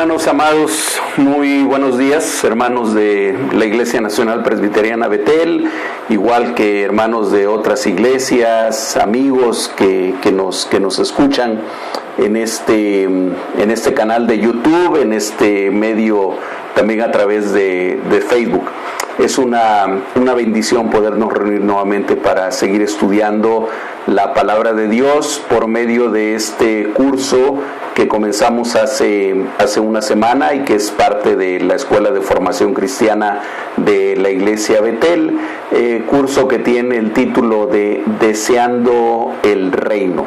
Hermanos amados, muy buenos días, hermanos de la Iglesia Nacional Presbiteriana Betel, igual que hermanos de otras iglesias, amigos que nos escuchan en este canal de YouTube, en este medio también a través de Facebook. Es una bendición podernos reunir nuevamente para seguir estudiando la palabra de Dios por medio de este curso que comenzamos hace una semana y que es parte de la Escuela de Formación Cristiana de la Iglesia Betel, curso que tiene el título de Deseando el Reino.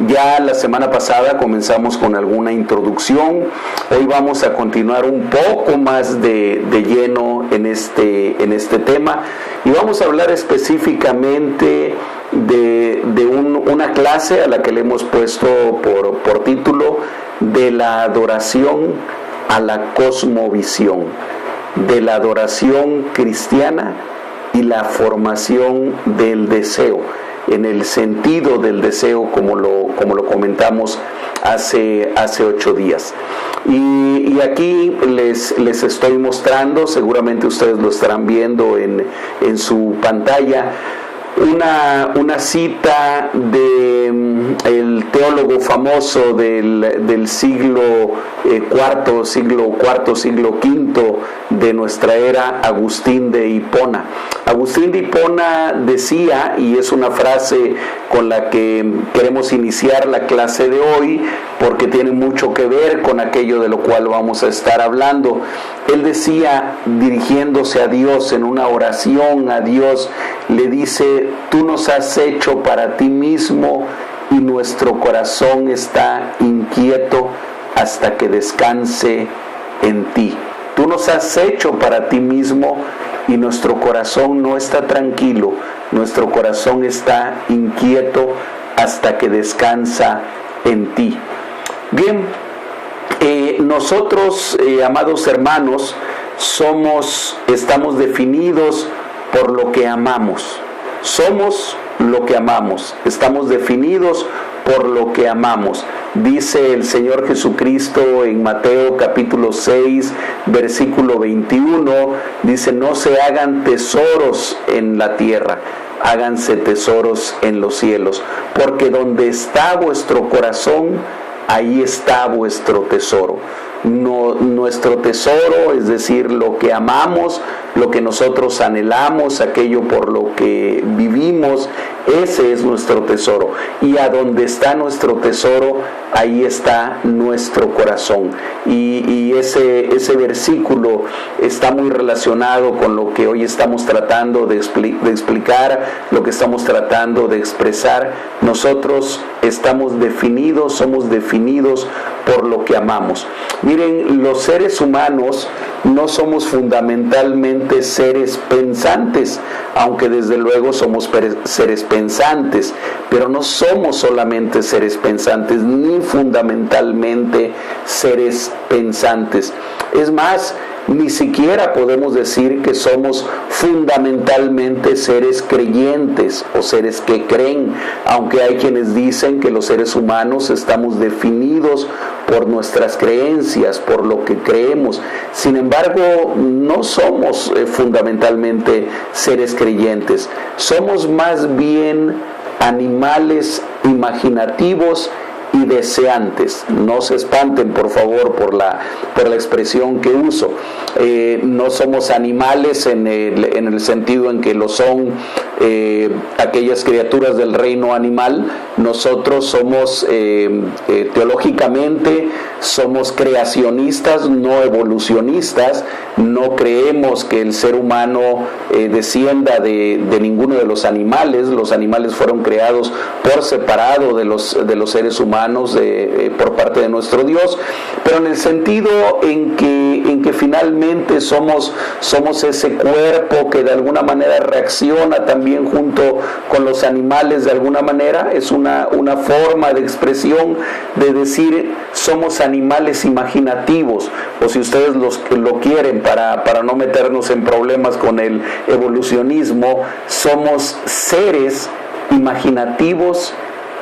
Ya la semana pasada comenzamos con alguna introducción. Hoy vamos a continuar un poco más de lleno en este tema y vamos a hablar específicamente de una clase a la que le hemos puesto por título de la adoración a la cosmovisión, de la adoración cristiana y la formación del deseo, en el sentido del deseo como lo comentamos hace 8 días. Y aquí les estoy mostrando, seguramente ustedes lo estarán viendo en su pantalla, una cita del teólogo famoso del siglo IV, siglo V de nuestra era, Agustín de Hipona. Agustín de Hipona decía, y es una frase con la que queremos iniciar la clase de hoy, porque tiene mucho que ver con aquello de lo cual vamos a estar hablando. Él decía, dirigiéndose a Dios en una oración, a Dios le dice: tú nos has hecho para ti mismo y nuestro corazón está inquieto hasta que descanse en ti. Tú nos has hecho para ti mismo y nuestro corazón no está tranquilo, nuestro corazón está inquieto hasta que descansa en ti. Bien, nosotros, amados hermanos, estamos definidos por lo que amamos. Somos lo que amamos, estamos definidos por lo que amamos. Dice el Señor Jesucristo en Mateo capítulo 6, versículo 21, dice: no se hagan tesoros en la tierra, háganse tesoros en los cielos, porque donde está vuestro corazón, ahí está vuestro tesoro. Nuestro tesoro, es decir, lo que amamos, lo que nosotros anhelamos, aquello por lo que vivimos, ese es nuestro tesoro. Y a donde está nuestro tesoro, ahí está nuestro corazón. Y ese versículo está muy relacionado con lo que hoy estamos tratando de explicar, lo que estamos tratando de expresar. Nosotros estamos definidos, somos definidos por lo que amamos. Miren, los seres humanos no somos fundamentalmente seres pensantes, aunque desde luego somos seres pensantes, pero no somos solamente seres pensantes, ni fundamentalmente seres pensantes. Es más, ni siquiera podemos decir que somos fundamentalmente seres creyentes o seres que creen, aunque hay quienes dicen que los seres humanos estamos definidos por nuestras creencias, por lo que creemos. Sin embargo, no somos fundamentalmente seres creyentes, somos más bien animales imaginativos y deseantes. No se espanten, por favor, por la expresión que uso. No somos animales en el sentido en que lo son aquellas criaturas del reino animal. Nosotros somos teológicamente somos creacionistas, no evolucionistas. No creemos que el ser humano descienda de ninguno de los animales. Los animales fueron creados por separado de los seres humanos por parte de nuestro Dios, pero en el sentido en que finalmente somos ese cuerpo que de alguna manera reacciona también junto con los animales de alguna manera. Es una forma de expresión de decir somos animales imaginativos, o si ustedes lo quieren para no meternos en problemas con el evolucionismo, somos seres imaginativos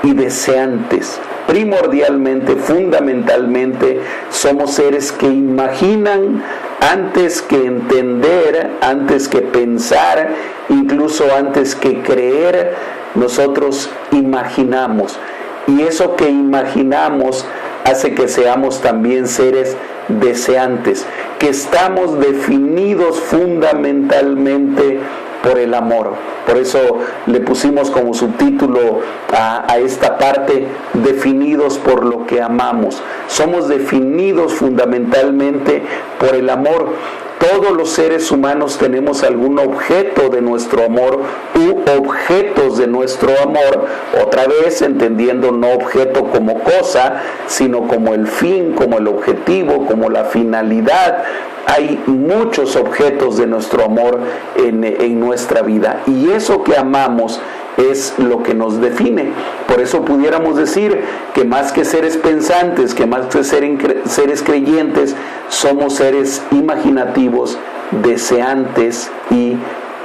y deseantes. primordialmente, fundamentalmente, somos seres que imaginan antes que entender, antes que pensar, incluso antes que creer. Nosotros imaginamos, y eso que imaginamos hace que seamos también seres deseantes, que estamos definidos fundamentalmente por el amor. Por eso le pusimos como subtítulo a esta parte, definidos por lo que amamos. Somos definidos fundamentalmente por el amor. Todos los seres humanos tenemos algún objeto de nuestro amor u objetos de nuestro amor, otra vez entendiendo no objeto como cosa, sino como el fin, como el objetivo, como la finalidad. Hay muchos objetos de nuestro amor en nuestra vida, y eso que amamos es lo que nos define. Por eso pudiéramos decir que más que seres pensantes, que más que seres creyentes, somos seres imaginativos, deseantes y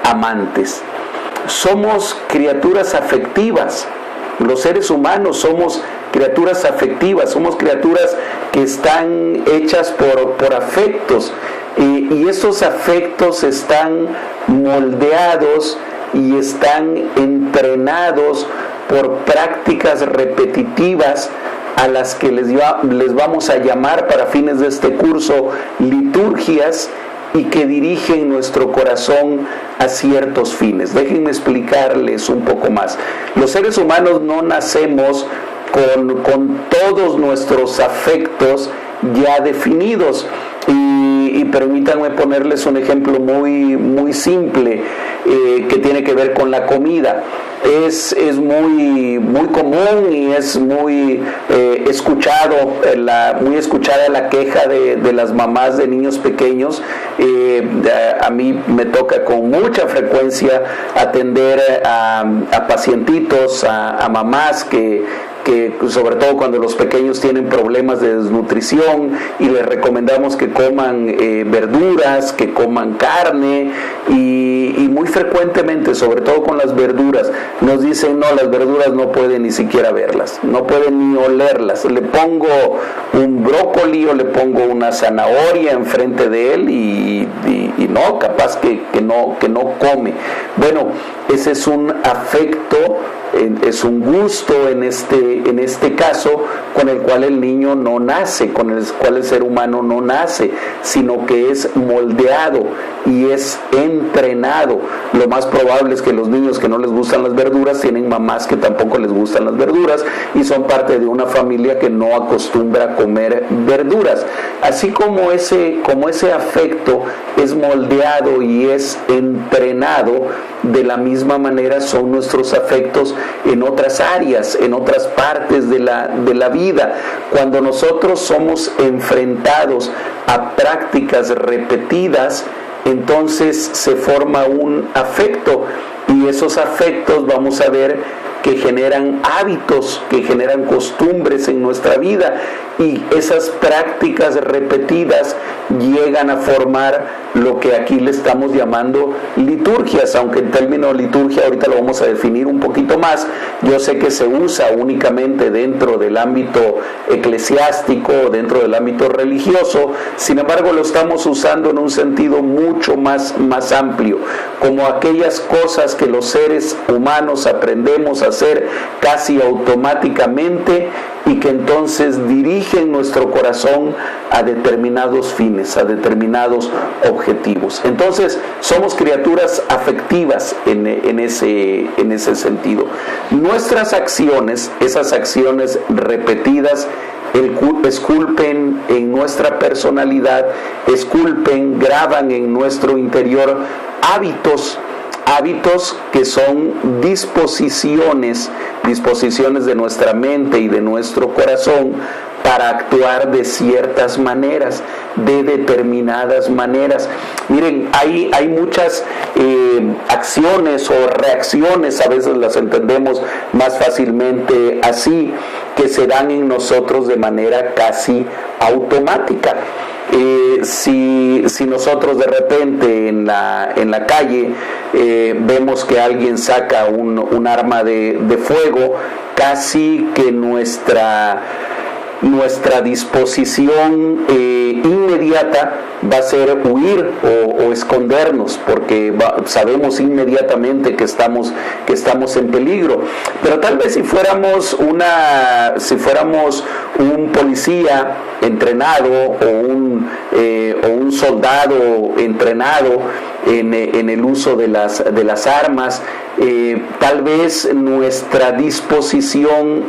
amantes. Somos criaturas afectivas. Los seres humanos somos criaturas afectivas, somos criaturas que están hechas por afectos, y estos afectos están moldeados y están entrenados por prácticas repetitivas a las que les vamos a llamar, para fines de este curso, liturgias, y que dirigen nuestro corazón a ciertos fines. Déjenme explicarles un poco más. Los seres humanos no nacemos con todos nuestros afectos ya definidos, y permítanme ponerles un ejemplo muy simple, que tiene que ver con la comida. Es muy común y es muy escuchada la queja de las mamás de niños pequeños. A mí me toca con mucha frecuencia atender a pacientitos, a mamás que sobre todo cuando los pequeños tienen problemas de desnutrición, y les recomendamos que coman verduras, que coman carne, y muy frecuentemente, sobre todo con las verduras, nos dicen: no, las verduras no pueden ni siquiera verlas, no pueden ni olerlas. Le pongo un brócoli o le pongo una zanahoria enfrente de él y no, capaz que no come. Bueno, ese es un afecto, es un gusto en este caso, con el cual el niño no nace, con el cual el ser humano no nace, sino que es moldeado y es entrenado. Lo más probable es que los niños que no les gustan las verduras tienen mamás que tampoco les gustan las verduras, y son parte de una familia que no acostumbra a comer verduras. Así como ese afecto es moldeado y es entrenado, de la misma manera son nuestros afectos en otras áreas, en otras partes de la vida. Cuando nosotros somos enfrentados a prácticas repetidas, entonces se forma un afecto, y esos afectos vamos a ver que generan hábitos, que generan costumbres en nuestra vida, y esas prácticas repetidas llegan a formar lo que aquí le estamos llamando liturgias, aunque el término liturgia ahorita lo vamos a definir un poquito más. Yo sé que se usa únicamente dentro del ámbito eclesiástico, dentro del ámbito religioso, sin embargo lo estamos usando en un sentido mucho más amplio, como aquellas cosas que los seres humanos aprendemos a hacer casi automáticamente, y que entonces dirigen nuestro corazón a determinados fines, a determinados objetivos. Entonces somos criaturas afectivas en ese sentido. Nuestras acciones, esas acciones repetidas, esculpen en nuestra personalidad, graban en nuestro interior hábitos que son disposiciones de nuestra mente y de nuestro corazón para actuar de ciertas maneras, de determinadas maneras. Miren, hay muchas acciones o reacciones, a veces las entendemos más fácilmente así, que se dan en nosotros de manera casi automática. Si nosotros de repente en la calle vemos que alguien saca un arma de fuego, casi que nuestra disposición inmediata va a ser huir o escondernos, porque sabemos inmediatamente que estamos en peligro. Pero tal vez si fuéramos un policía entrenado o un soldado entrenado en el uso de las armas, tal vez nuestra disposición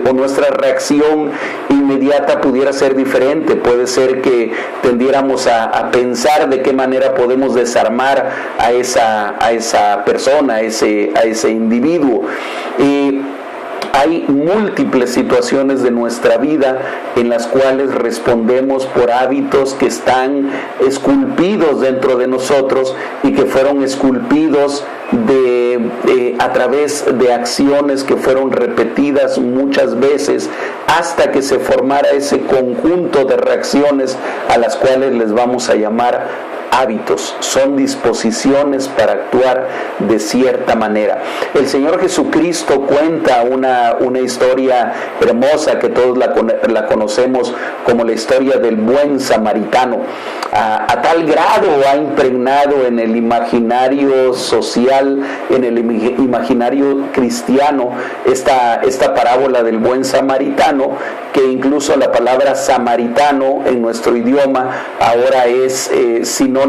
o nuestra reacción inmediata pudiera ser diferente. Puede ser que tendiéramos a pensar de qué manera podemos desarmar a esa persona, a ese individuo. Hay múltiples situaciones de nuestra vida en las cuales respondemos por hábitos que están esculpidos dentro de nosotros y que fueron esculpidos a través de acciones que fueron repetidas muchas veces hasta que se formara ese conjunto de reacciones a las cuales les vamos a llamar hábitos. Son disposiciones para actuar de cierta manera. El Señor Jesucristo cuenta una historia hermosa que todos la conocemos como la historia del buen samaritano. A tal grado ha impregnado en el imaginario social, en el imaginario cristiano, esta parábola del buen samaritano, que incluso la palabra samaritano en nuestro idioma ahora es sinónimo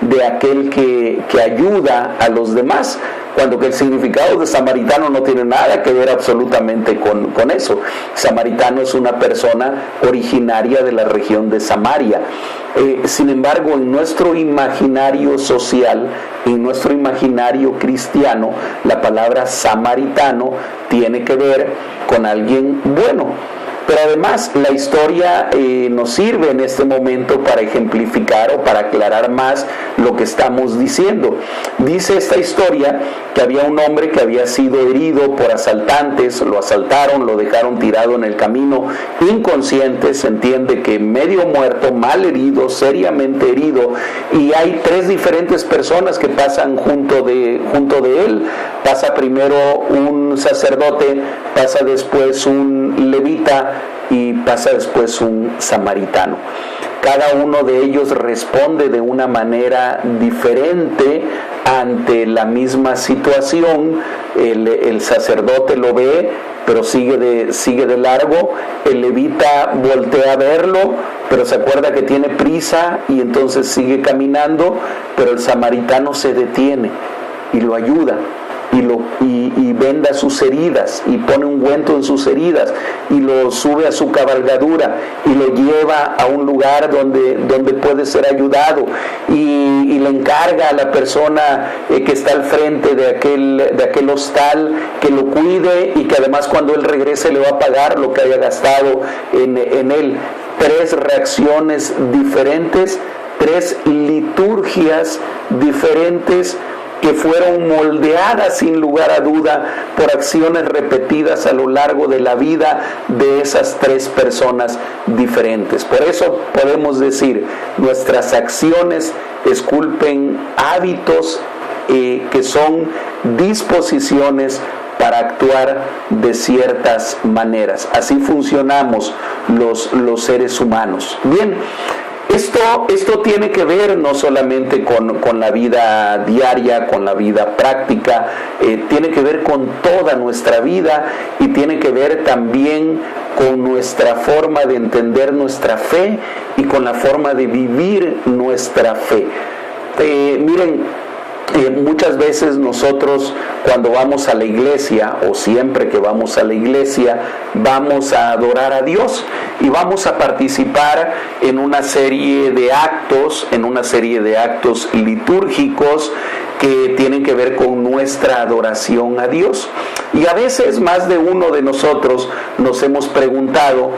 de aquel que ayuda a los demás, cuando que el significado de samaritano no tiene nada que ver absolutamente con eso. Samaritano es una persona originaria de la región de Samaria. Sin embargo, en nuestro imaginario social, en nuestro imaginario cristiano, la palabra samaritano tiene que ver con alguien bueno. Pero además la historia nos sirve en este momento para ejemplificar o para aclarar más lo que estamos diciendo. Dice esta historia que había un hombre que había sido herido por asaltantes, lo asaltaron, lo dejaron tirado en el camino, inconsciente, se entiende que medio muerto, mal herido, seriamente herido, y hay tres diferentes personas que pasan junto de él. Pasa primero un sacerdote, pasa después un levita y pasa después un samaritano. Cada uno de ellos responde de una manera diferente ante la misma situación. El sacerdote lo ve, pero sigue de largo. El levita voltea a verlo, pero se acuerda que tiene prisa y entonces sigue caminando, pero el samaritano se detiene y lo ayuda. Y venda sus heridas y pone ungüento en sus heridas y lo sube a su cabalgadura y lo lleva a un lugar donde puede ser ayudado y le encarga a la persona que está al frente de aquel hostal que lo cuide y que además cuando él regrese le va a pagar lo que haya gastado en él. Tres reacciones diferentes, tres liturgias diferentes que fueron moldeadas sin lugar a duda por acciones repetidas a lo largo de la vida de esas tres personas diferentes. Por eso podemos decir, nuestras acciones esculpen hábitos que son disposiciones para actuar de ciertas maneras. Así funcionamos los seres humanos. Bien, esto tiene que ver no solamente con la vida diaria, con la vida práctica, tiene que ver con toda nuestra vida y tiene que ver también con nuestra forma de entender nuestra fe y con la forma de vivir nuestra fe. Miren, muchas veces nosotros cuando vamos a la iglesia o siempre que vamos a la iglesia vamos a adorar a Dios y vamos a participar en una serie de actos litúrgicos que tienen que ver con nuestra adoración a Dios. Y a veces más de uno de nosotros nos hemos preguntado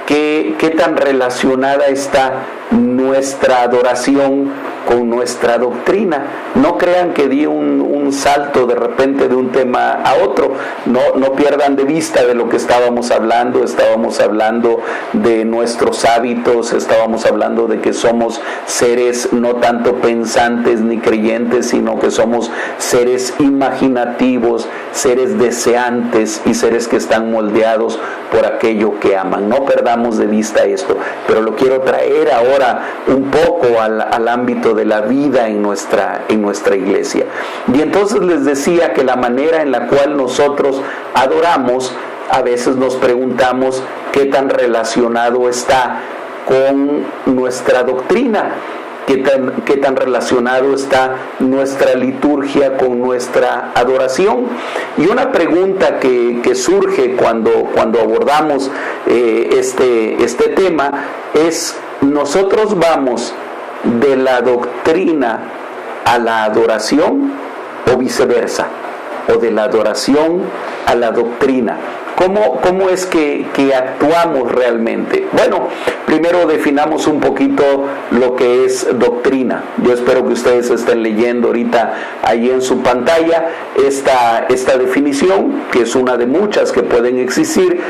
qué tan relacionada está nuestra adoración con nuestra doctrina. No crean que di un salto de repente de un tema a otro. No pierdan de vista de lo que estábamos hablando. Estábamos hablando de nuestros hábitos, estábamos hablando de que somos seres no tanto pensantes ni creyentes, sino que somos seres imaginativos, seres deseantes y seres que están moldeados por aquello que aman. No perdamos de vista esto, pero lo quiero traer ahora un poco al ámbito de la vida en nuestra iglesia. Y entonces les decía que la manera en la cual nosotros adoramos, a veces nos preguntamos qué tan relacionado está con nuestra doctrina, qué tan relacionado está nuestra liturgia con nuestra adoración. Y una pregunta que surge cuando abordamos este tema es: ¿nosotros vamos de la doctrina a la adoración o viceversa? ¿O de la adoración a la doctrina? ¿Cómo es que actuamos realmente? Bueno, primero definamos un poquito lo que es doctrina. Yo espero que ustedes estén leyendo ahorita ahí en su pantalla esta definición, que es una de muchas que pueden existir,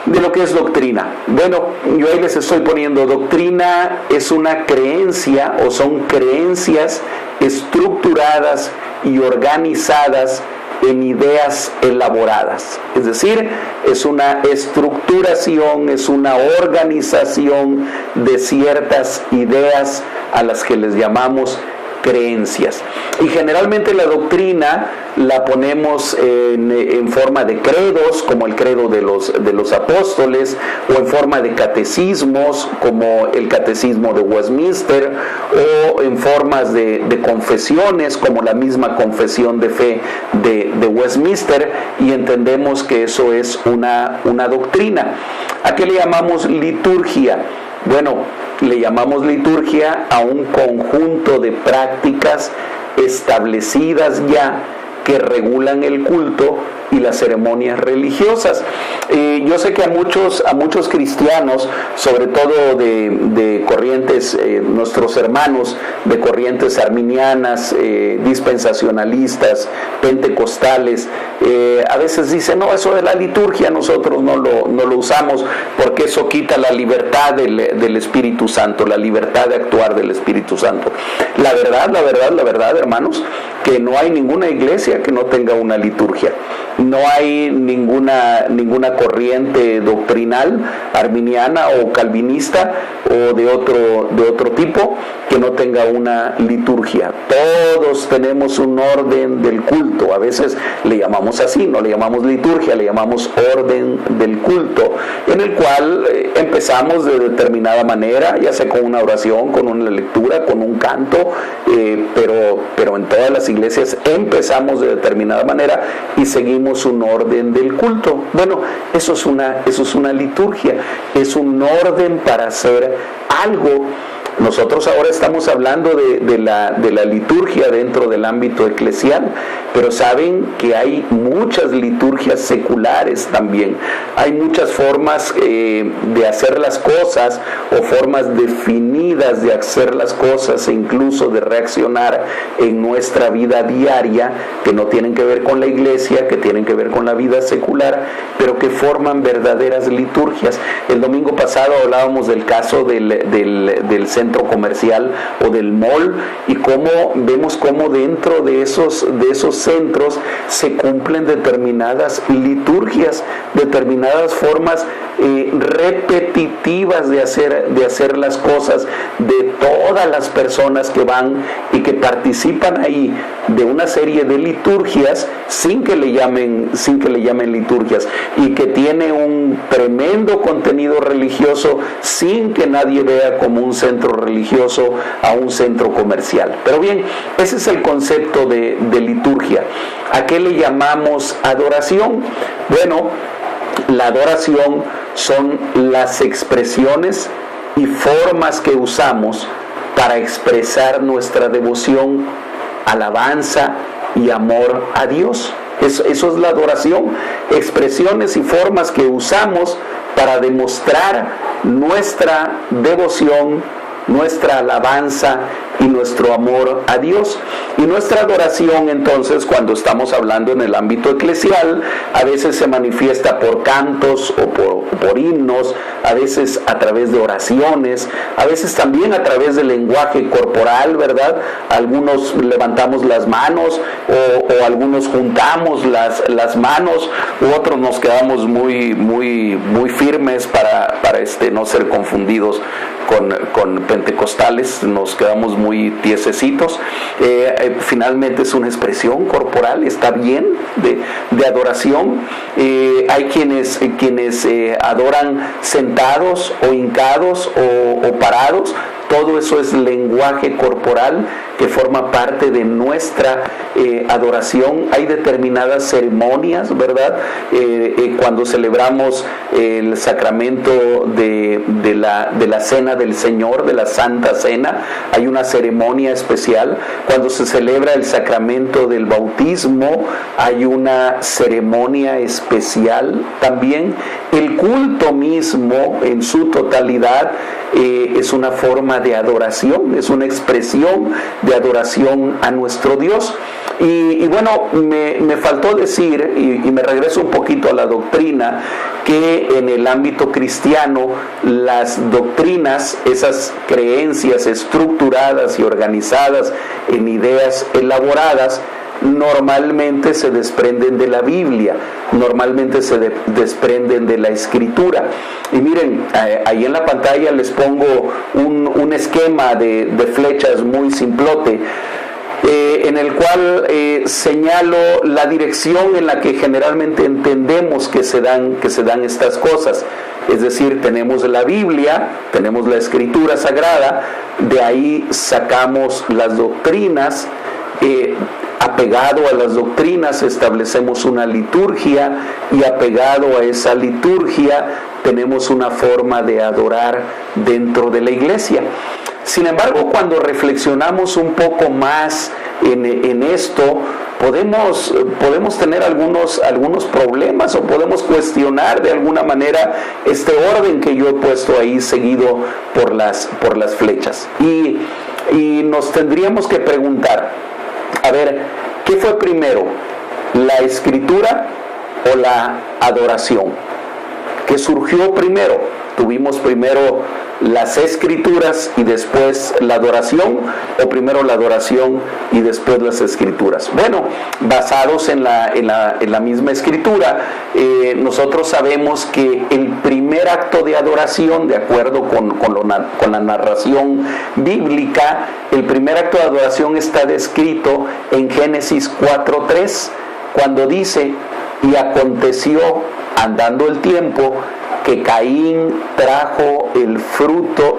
de lo que es doctrina. Bueno, yo ahí les estoy poniendo: doctrina es una creencia o son creencias estructuradas y organizadas en ideas elaboradas. Es decir, es una estructuración, es una organización de ciertas ideas a las que les llamamos creencias. Y generalmente la doctrina la ponemos en forma de credos, como el credo de los apóstoles, o en forma de catecismos, como el catecismo de Westminster, o en formas de confesiones, como la misma confesión de fe de Westminster, y entendemos que eso es una doctrina. ¿A qué le llamamos liturgia? Bueno, le llamamos liturgia a un conjunto de prácticas establecidas ya que regulan el culto y las ceremonias religiosas. Yo sé que a muchos cristianos, sobre todo de corrientes, nuestros hermanos de corrientes arminianas, dispensacionalistas, pentecostales, a veces dicen: no, eso de la liturgia nosotros no lo usamos porque eso quita la libertad del Espíritu Santo, la libertad de actuar del Espíritu Santo. La verdad, hermanos, que no hay ninguna iglesia que no tenga una liturgia. No hay ninguna corriente doctrinal arminiana o calvinista o de otro tipo que no tenga una liturgia. Todos tenemos un orden del culto. A veces le llamamos así, no le llamamos liturgia, le llamamos orden del culto, en el cual empezamos de determinada manera, ya sea con una oración, con una lectura, con un canto, pero en todas las iglesias empezamos de determinada manera y seguimos un orden del culto. Bueno, eso es una liturgia, es un orden para hacer algo. Nosotros ahora estamos hablando de la liturgia dentro del ámbito eclesial, pero saben que hay muchas liturgias seculares también. Hay muchas formas de hacer las cosas, o formas definidas de hacer las cosas, e incluso de reaccionar en nuestra vida diaria, que no tienen que ver con la iglesia, que tienen que ver con la vida secular, pero que forman verdaderas liturgias. El domingo pasado hablábamos del caso del centro comercial o del mall, y vemos cómo dentro de esos centros se cumplen determinadas liturgias, determinadas formas repetitivas de hacer las cosas de todas las personas que van y que participan ahí de una serie de liturgias sin que le llamen liturgias, y que tiene un tremendo contenido religioso sin que nadie vea como un centro religioso a un centro comercial. Pero bien, ese es el concepto de liturgia. ¿A qué le llamamos adoración? Bueno, la adoración son las expresiones y formas que usamos para expresar nuestra devoción, alabanza y amor a Dios. Eso es la adoración, expresiones y formas que usamos para demostrar nuestra devoción, nuestra alabanza y nuestro amor a Dios. Y nuestra adoración, entonces, cuando estamos hablando en el ámbito eclesial, a veces se manifiesta por cantos o por himnos, a veces a través de oraciones, a veces también a través del lenguaje corporal, ¿verdad? Algunos levantamos las manos o algunos juntamos las manos, u otros nos quedamos muy firmes para no ser confundidos con pentecostales, nos quedamos muy tiesecitos. Finalmente es una expresión corporal, está bien, de adoración. Hay quienes adoran sentados o hincados o parados. Todo eso es lenguaje corporal que forma parte de nuestra adoración. Hay determinadas ceremonias, ¿verdad? Cuando celebramos el sacramento de la Cena del Señor, de la Santa Cena, hay una ceremonia especial. Cuando se celebra el sacramento del bautismo, hay una ceremonia especial también. El culto mismo en su totalidad es una forma de adoración, es una expresión de adoración a nuestro Dios. Y bueno, me faltó decir, y me regreso un poquito a la doctrina, que en el ámbito cristiano las doctrinas, esas creencias estructuradas y organizadas en ideas elaboradas, normalmente se desprenden de la Biblia, normalmente se desprenden de la Escritura. Y miren, ahí en la pantalla les pongo un esquema de flechas muy simplote, en el cual señalo la dirección en la que generalmente entendemos que se dan estas cosas. Es decir, tenemos la Biblia, tenemos la Escritura Sagrada, de ahí sacamos las doctrinas. Apegado a las doctrinas establecemos una liturgia, y apegado a esa liturgia tenemos una forma de adorar dentro de la iglesia. Sin embargo, cuando reflexionamos un poco más en esto, podemos tener algunos problemas, o podemos cuestionar de alguna manera este orden que yo he puesto ahí seguido por las flechas. Y nos tendríamos que preguntar, a ver, ¿qué fue primero? ¿La escritura o la adoración? ¿Qué surgió primero? ¿Tuvimos primero las escrituras y después la adoración, o primero la adoración y después las escrituras? Bueno, basados en la misma escritura, nosotros sabemos que el primer acto de adoración, de acuerdo con la narración bíblica, el primer acto de adoración está descrito en Génesis 4:3, cuando dice: y aconteció, andando el tiempo, que Caín trajo del fruto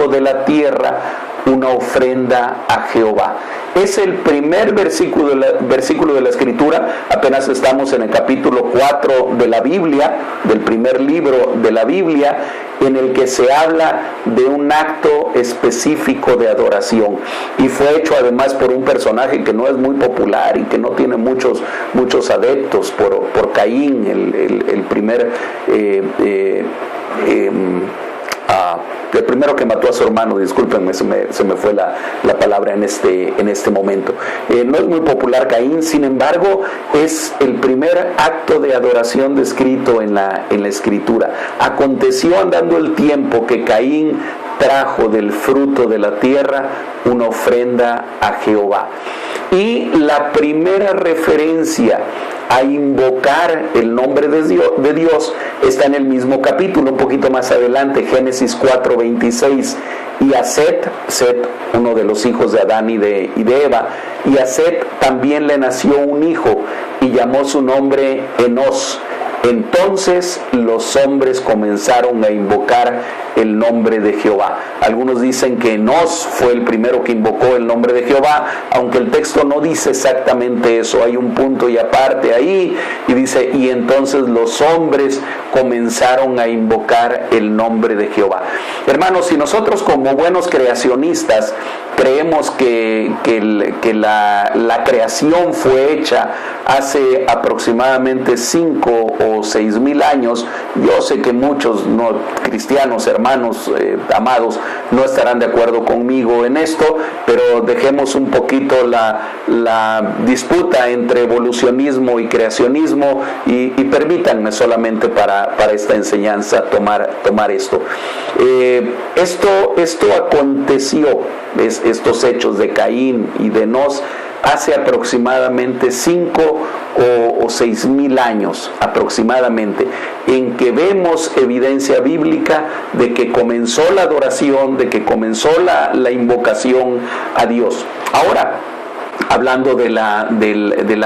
de la tierra una ofrenda a Jehová. Es el primer versículo de la Escritura. Apenas estamos en el capítulo 4 de la Biblia, del primer libro de la Biblia, en el que se habla de un acto específico de adoración, y fue hecho además por un personaje que no es muy popular y que no tiene muchos adeptos, por Caín, el primero que mató a su hermano. Discúlpenme, se me fue la palabra en este momento. No es muy popular Caín, sin embargo es el primer acto de adoración descrito en la Escritura. Aconteció, andando el tiempo, que Caín trajo del fruto de la tierra una ofrenda a Jehová. Y la primera referencia a invocar el nombre de Dios está en el mismo capítulo, un poquito más adelante, Génesis 4:26. Y a Set, uno de los hijos de Adán y de Eva, y a Set también le nació un hijo, y llamó su nombre Enós. Entonces los hombres comenzaron a invocar el nombre de Jehová. Algunos dicen que Enós fue el primero que invocó el nombre de Jehová, aunque el texto no dice exactamente eso. Hay un punto y aparte ahí, y dice: y entonces los hombres comenzaron a invocar el nombre de Jehová. Hermanos, si nosotros como buenos creacionistas creemos que la creación fue hecha hace aproximadamente 5 o 6 mil años, yo sé que muchos no cristianos, hermanos, hermanos amados no estarán de acuerdo conmigo en esto, pero dejemos un poquito la disputa entre evolucionismo y creacionismo y permítanme solamente para esta enseñanza tomar esto. Esto aconteció, estos hechos de Caín y de Enós, hace aproximadamente 5 o 6,000 años aproximadamente, en que vemos evidencia bíblica de que comenzó la adoración, de que comenzó la invocación a Dios. Ahora, hablando de la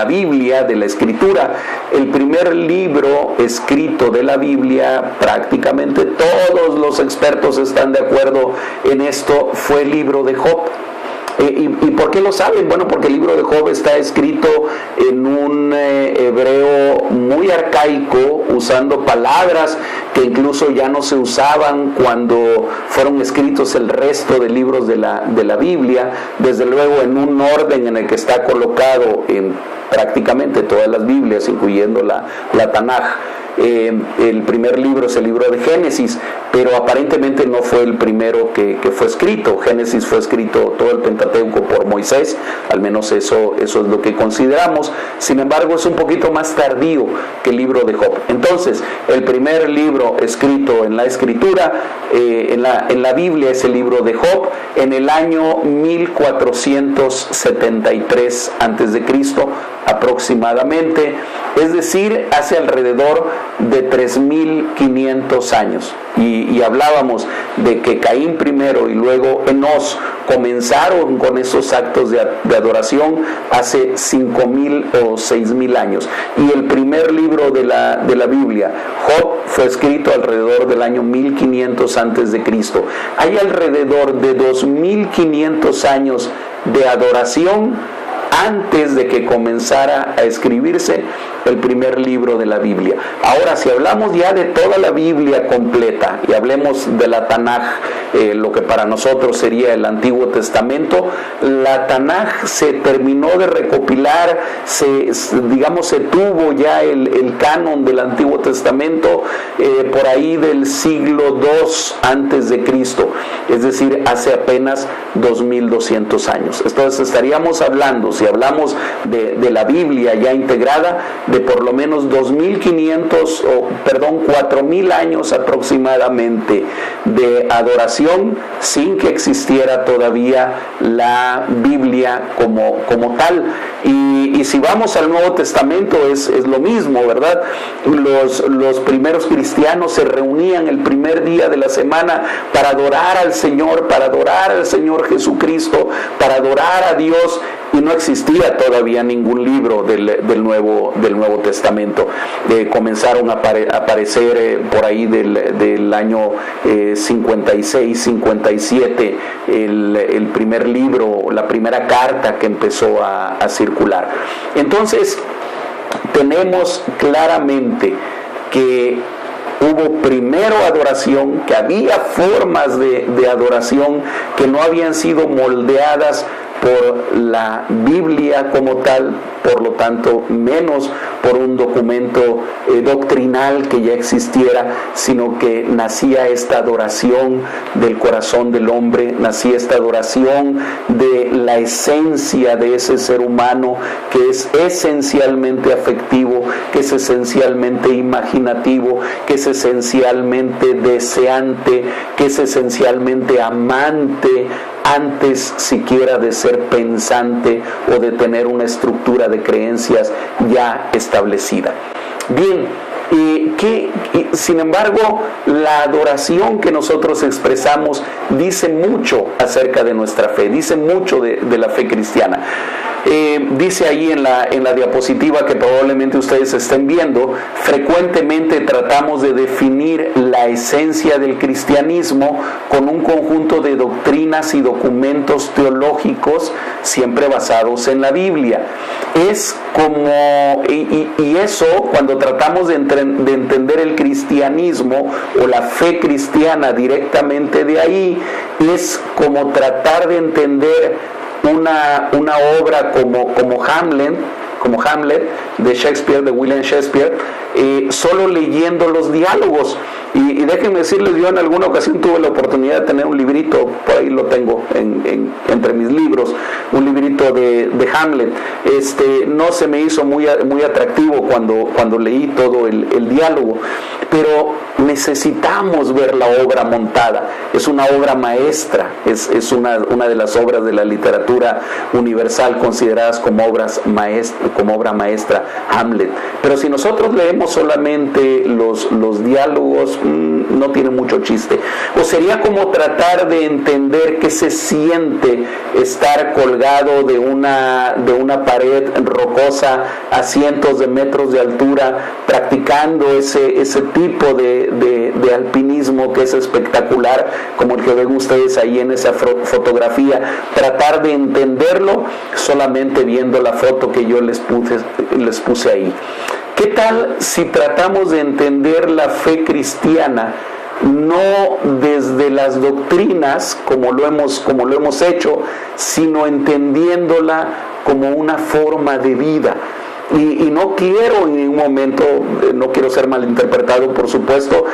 Biblia, de la Escritura, el primer libro escrito de la Biblia, prácticamente todos los expertos están de acuerdo en esto, fue el libro de Job. ¿Y por qué lo saben? Bueno, porque el libro de Job está escrito en un hebreo muy arcaico, usando palabras que incluso ya no se usaban cuando fueron escritos el resto de libros de la Biblia, desde luego en un orden en el que está colocado en prácticamente todas las Biblias, incluyendo la Tanaj. El primer libro es el libro de Génesis, pero aparentemente no fue el primero que fue escrito. Génesis fue escrito, todo el Pentateuco, por Moisés, al menos eso es lo que consideramos. Sin embargo, es un poquito más tardío que el libro de Job. Entonces, el primer libro escrito en la Escritura, en la Biblia, es el libro de Job, en el año 1473 a.C. aproximadamente, es decir, hace alrededor de 3,500 años. Y hablábamos de que Caín primero y luego Enós comenzaron con esos actos de adoración hace 5,000 o 6,000 años. Y el primer libro de la Biblia, Job, fue escrito alrededor del año 1500 antes de Cristo. Hay alrededor de 2,500 años de adoración antes de que comenzara a escribirse el primer libro de la Biblia. Ahora, si hablamos ya de toda la Biblia completa y hablemos de la Tanaj, lo que para nosotros sería el Antiguo Testamento, la Tanaj se terminó de recopilar, se tuvo ya el canon del Antiguo Testamento por ahí del siglo II antes de Cristo, es decir, hace apenas 2,200 años. Entonces estaríamos hablando, si hablamos de la Biblia ya integrada, de por lo menos 4,000 años aproximadamente de adoración sin que existiera todavía la Biblia como tal. Y si vamos al Nuevo Testamento es lo mismo, ¿verdad? Los primeros cristianos se reunían el primer día de la semana para adorar al Señor Jesucristo, para adorar a Dios, y no existía todavía ningún libro del Nuevo Testamento. Comenzaron a aparecer por ahí del año 56, 57 el primer libro, la primera carta que empezó a circular. Entonces tenemos claramente que hubo primero adoración, que había formas de adoración que no habían sido moldeadas por la Biblia como tal, por lo tanto menos por un documento doctrinal que ya existiera, sino que nacía esta adoración del corazón del hombre, nacía esta adoración de la esencia de ese ser humano que es esencialmente afectivo, que es esencialmente imaginativo, que es esencialmente deseante, que es esencialmente amante, antes siquiera de ser pensante o de tener una estructura de creencias ya establecida. Bien, sin embargo, la adoración que nosotros expresamos dice mucho acerca de nuestra fe, dice mucho de la fe cristiana. Dice ahí en la diapositiva que probablemente ustedes estén viendo, frecuentemente tratamos de definir la esencia del cristianismo con un conjunto de doctrinas y documentos teológicos siempre basados en la Biblia. Es como, y eso, cuando tratamos de entender el cristianismo o la fe cristiana directamente de ahí, es como tratar de entender una obra como Hamlet, como Hamlet de Shakespeare, de William Shakespeare, solo leyendo los diálogos. Y déjenme decirles, yo en alguna ocasión tuve la oportunidad de tener un librito, por ahí lo tengo entre mis libros, un librito de Hamlet. No se me hizo muy atractivo cuando leí todo el diálogo, pero necesitamos ver la obra montada. Es una obra maestra, es una de las obras de la literatura universal consideradas como obra maestra, Hamlet. Pero si nosotros leemos solamente los diálogos, no tiene mucho chiste. O sería como tratar de entender qué se siente estar colgado de una pared rocosa a cientos de metros de altura, practicando ese tipo de alpinismo que es espectacular, como el que ven ustedes ahí en esa fotografía. Tratar de entenderlo solamente viendo la foto que yo les puse ahí. ¿Qué tal si tratamos de entender la fe cristiana no desde las doctrinas como lo hemos hecho, sino entendiéndola como una forma de vida? Y no quiero en ningún momento, no quiero ser malinterpretado, por supuesto,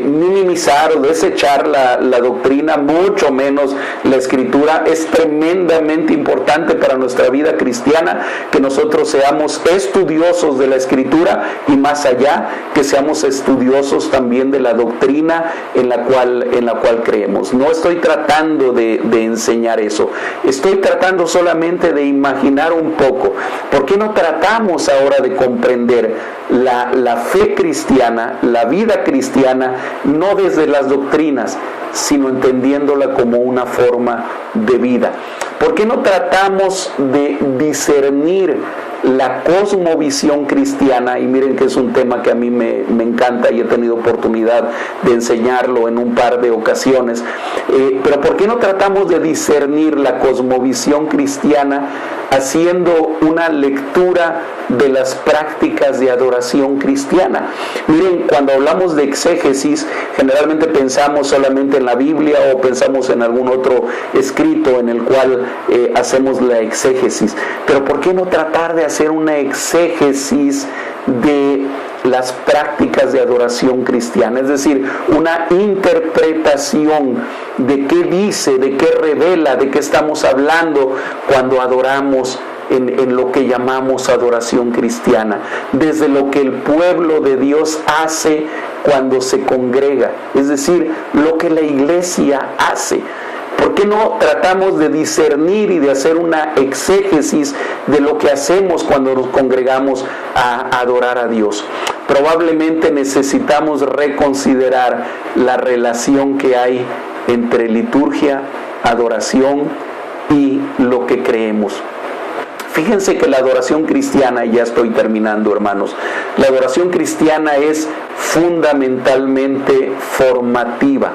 minimizar o desechar la doctrina, mucho menos la Escritura. Es tremendamente importante para nuestra vida cristiana que nosotros seamos estudiosos de la Escritura y más allá, que seamos estudiosos también de la doctrina en la cual creemos. No estoy tratando de enseñar eso, estoy tratando solamente de imaginar un poco. ¿Por qué no tratamos ahora de comprender la fe cristiana, la vida cristiana, no desde las doctrinas, sino entendiéndola como una forma de vida? ¿Por qué no tratamos de discernir la cosmovisión cristiana? Y miren que es un tema que a mí me encanta y he tenido oportunidad de enseñarlo en un par de ocasiones. Pero ¿por qué no tratamos de discernir la cosmovisión cristiana haciendo una lectura de las prácticas de adoración cristiana? Miren, cuando hablamos de exégesis, generalmente pensamos solamente en la Biblia o pensamos en algún otro escrito en el cual hacemos la exégesis. Pero ¿por qué no tratar de hacer una exégesis de las prácticas de adoración cristiana? Es decir, una interpretación de qué dice, de qué revela, de qué estamos hablando cuando adoramos en lo que llamamos adoración cristiana, desde lo que el pueblo de Dios hace cuando se congrega, es decir, lo que la iglesia hace. ¿Por qué no tratamos de discernir y de hacer una exégesis de lo que hacemos cuando nos congregamos a adorar a Dios? Probablemente necesitamos reconsiderar la relación que hay entre liturgia, adoración y lo que creemos. Fíjense que la adoración cristiana, y ya estoy terminando, hermanos, la adoración cristiana es fundamentalmente formativa,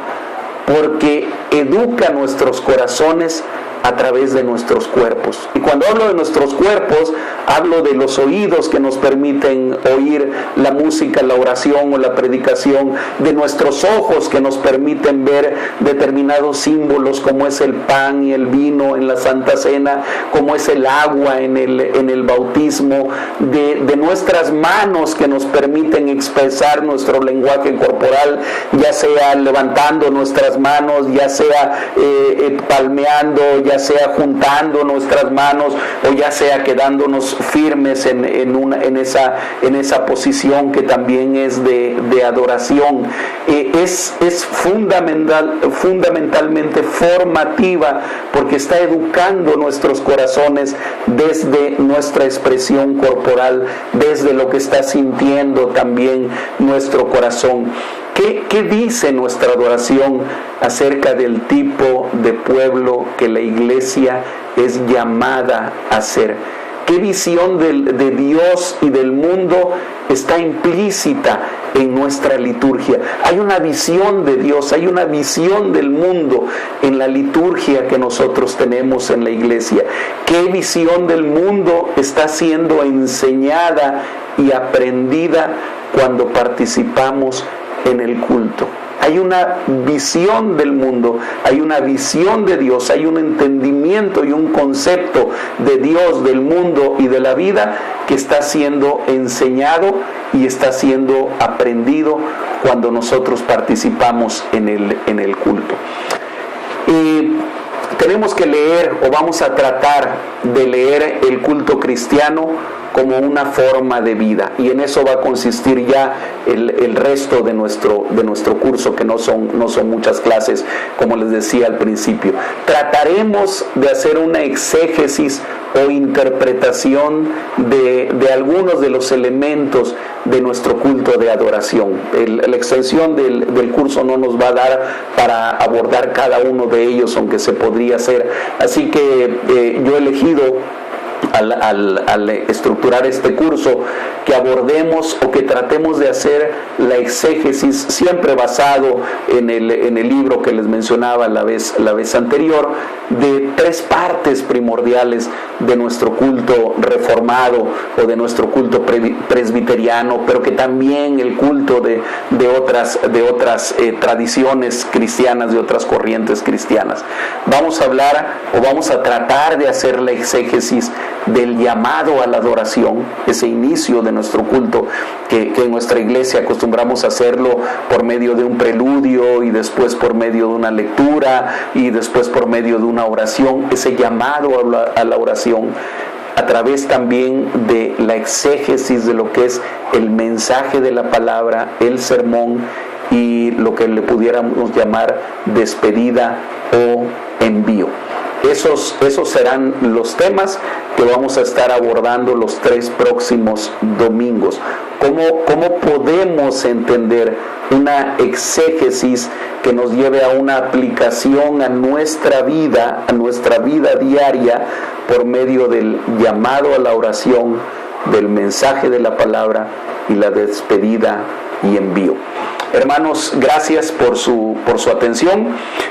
porque educa nuestros corazones a través de nuestros cuerpos. Y cuando hablo de nuestros cuerpos, hablo de los oídos que nos permiten oír la música, la oración o la predicación, de nuestros ojos que nos permiten ver determinados símbolos como es el pan y el vino en la Santa Cena, como es el agua en el bautismo, de nuestras manos que nos permiten expresar nuestro lenguaje corporal, ya sea levantando nuestras manos, ya sea palmeando, ya sea juntando nuestras manos o ya sea quedándonos firmes en esa posición que también es de adoración. Es fundamentalmente formativa porque está educando nuestros corazones desde nuestra expresión corporal, desde lo que está sintiendo también nuestro corazón. ¿Qué dice nuestra adoración acerca del tipo de pueblo que la iglesia es llamada a ser? ¿Qué visión de Dios y del mundo está implícita en nuestra liturgia? Hay una visión de Dios, hay una visión del mundo en la liturgia que nosotros tenemos en la iglesia. ¿Qué visión del mundo está siendo enseñada y aprendida cuando participamos en el culto? hay una visión del mundo, hay una visión de Dios, hay un entendimiento y un concepto de Dios, del mundo y de la vida que está siendo enseñado y está siendo aprendido cuando nosotros participamos en el culto. Tenemos que leer, o vamos a tratar de leer, el culto cristiano como una forma de vida, y en eso va a consistir ya el resto de nuestro curso, que no son muchas clases, como les decía al principio. Trataremos de hacer una exégesis o interpretación de algunos de los elementos de nuestro culto de adoración. La extensión del curso no nos va a dar para abordar cada uno de ellos, aunque se podría hacer. Así que yo he elegido al estructurar este curso que abordemos o que tratemos de hacer la exégesis, siempre basado en el libro que les mencionaba la vez anterior, de tres partes primordiales de nuestro culto reformado o de nuestro culto presbiteriano, pero que también el culto de otras tradiciones cristianas, de otras corrientes cristianas. Vamos a hablar, o vamos a tratar de hacer la exégesis del llamado a la adoración, ese inicio de nuestro culto, que en nuestra iglesia acostumbramos a hacerlo por medio de un preludio, y después por medio de una lectura, y después por medio de una oración, ese llamado a la oración, a través también de la exégesis de lo que es el mensaje de la palabra, el sermón, y lo que le pudiéramos llamar despedida o envío. Esos serán los temas que vamos a estar abordando los 3 próximos domingos. ¿Cómo podemos entender una exégesis que nos lleve a una aplicación a nuestra vida diaria, por medio del llamado a la oración, del mensaje de la palabra y la despedida y envío? Hermanos, gracias por su atención.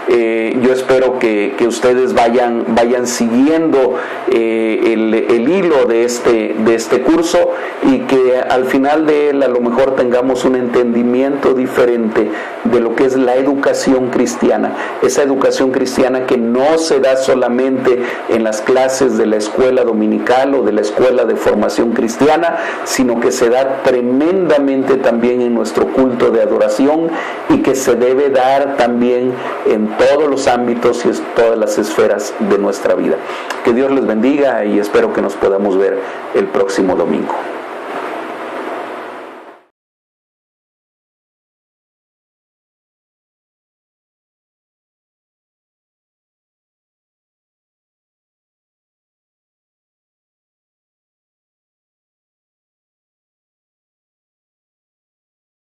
Yo espero que ustedes vayan siguiendo el hilo de este curso, y que al final de él a lo mejor tengamos un entendimiento diferente de lo que es la educación cristiana. Esa educación cristiana que no se da solamente en las clases de la escuela dominical o de la escuela de formación cristiana, sino que se da tremendamente también en nuestro culto de adoración, y que se debe dar también en todos los ámbitos y en todas las esferas de nuestra vida. Que Dios les bendiga, y espero que nos podamos ver el próximo domingo.